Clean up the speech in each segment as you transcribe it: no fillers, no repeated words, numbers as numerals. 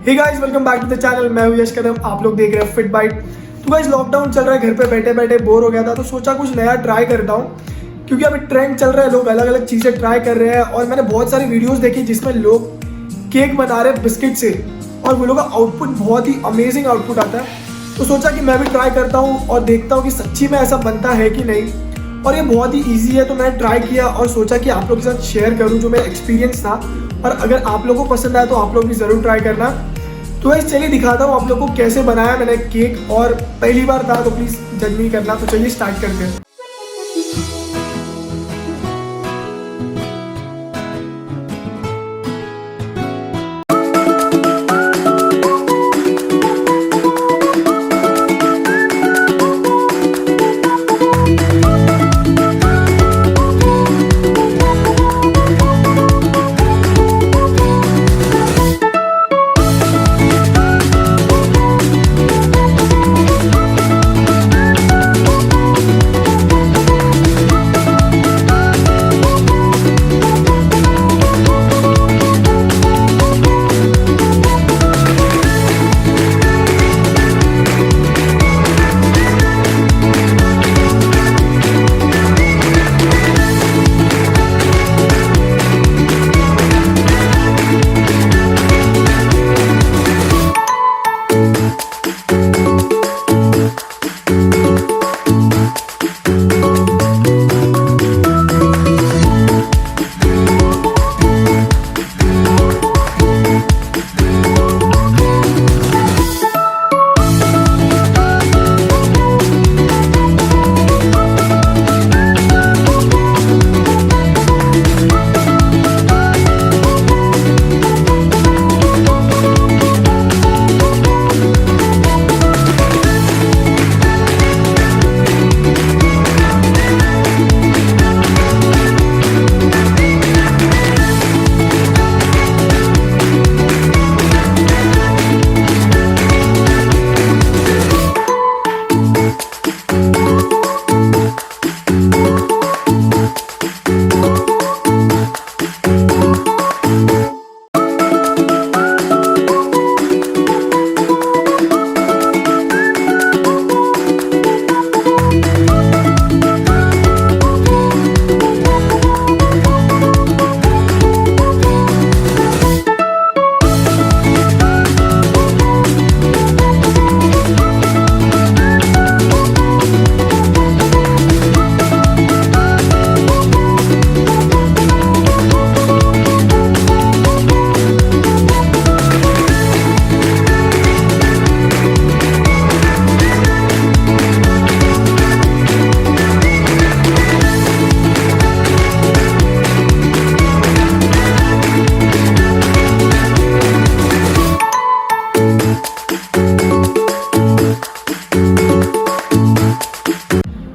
Hey guys, welcome back to the channel. मैं हूं यश कदम, आप लोग देख रहे हैं फिट बाइट। तो गाइस, लॉकडाउन चल रहा है, घर पे बैठे बैठे बोर हो गया था, तो सोचा कुछ नया ट्राई करता हूं। क्योंकि अभी ट्रेंड चल रहा है, लोग अलग अलग चीज़ें ट्राई कर रहे हैं और मैंने बहुत सारी वीडियोस देखी जिसमें लोग केक बना रहे हैं बिस्किट से और वो लोग का आउटपुट बहुत ही अमेजिंग आउटपुट आता है। तो सोचा कि मैं भी ट्राई करता हूँ और देखता हूँ कि सच्ची में ऐसा बनता है कि नहीं। और ये बहुत ही ईजी है, तो मैंने ट्राई किया और सोचा कि आप लोगों के साथ शेयर करूँ जो मेरा एक्सपीरियंस था। और अगर आप लोगों को पसंद आया तो आप लोग भी ज़रूर ट्राई करना। तो गाइस चलिए दिखाता हूँ आप लोगों को कैसे बनाया मैंने केक, और पहली बार था तो प्लीज़ जज नहीं करना। तो चलिए स्टार्ट करते हैं।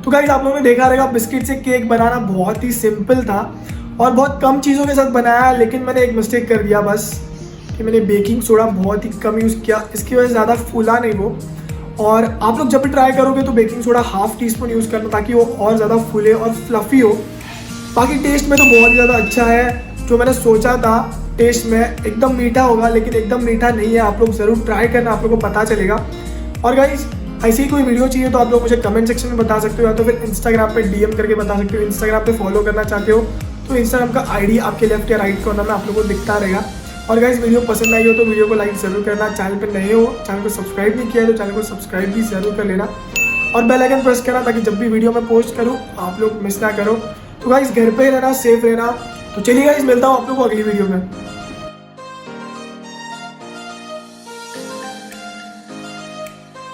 तो गाइस, आप लोगों ने देखा रहेगा बिस्किट से केक बनाना बहुत ही सिंपल था और बहुत कम चीज़ों के साथ बनाया। लेकिन मैंने एक मिस्टेक कर दिया बस, कि मैंने बेकिंग सोडा बहुत ही कम यूज़ किया, इसकी वजह से ज़्यादा फूला नहीं वो। और आप लोग जब भी ट्राई करोगे तो बेकिंग सोडा ½ टीस्पून यूज़ करना ताकि वो और ज़्यादा फूले और फ्लफ़ी हो। बाकी टेस्ट में तो बहुत ही ज़्यादा अच्छा है। जो मैंने सोचा था टेस्ट में एकदम मीठा होगा, लेकिन एकदम मीठा नहीं है। आप लोग ज़रूर ट्राई करना, आप लोगों को पता चलेगा। और गाइस, ऐसी ही कोई वीडियो चाहिए तो आप लोग मुझे कमेंट सेक्शन में बता सकते हो, या तो फिर इंस्टाग्राम पे डीएम करके बता सकते हो। इंस्टाग्राम पे फॉलो करना चाहते हो तो इंस्टाग्राम का आईडी आपके लेफ्ट या राइट कॉर्नर में आप लोगों को दिखता रहेगा। और गाइस, वीडियो पसंद आई हो तो वीडियो को लाइक ज़रूर करना। चैनल पर नए हो, चैनल को सब्सक्राइब नहीं किया तो चैनल को सब्सक्राइब भी ज़रूर कर लेना और बेल आइकन प्रेस करना ताकि जब भी वीडियो मैं पोस्ट करूँ आप लोग मिस ना करो। तो गाइस, घर पे रहना, सेफ रहना। तो चलिए गाइस, मिलता हूँ आप लोग को अगली वीडियो में।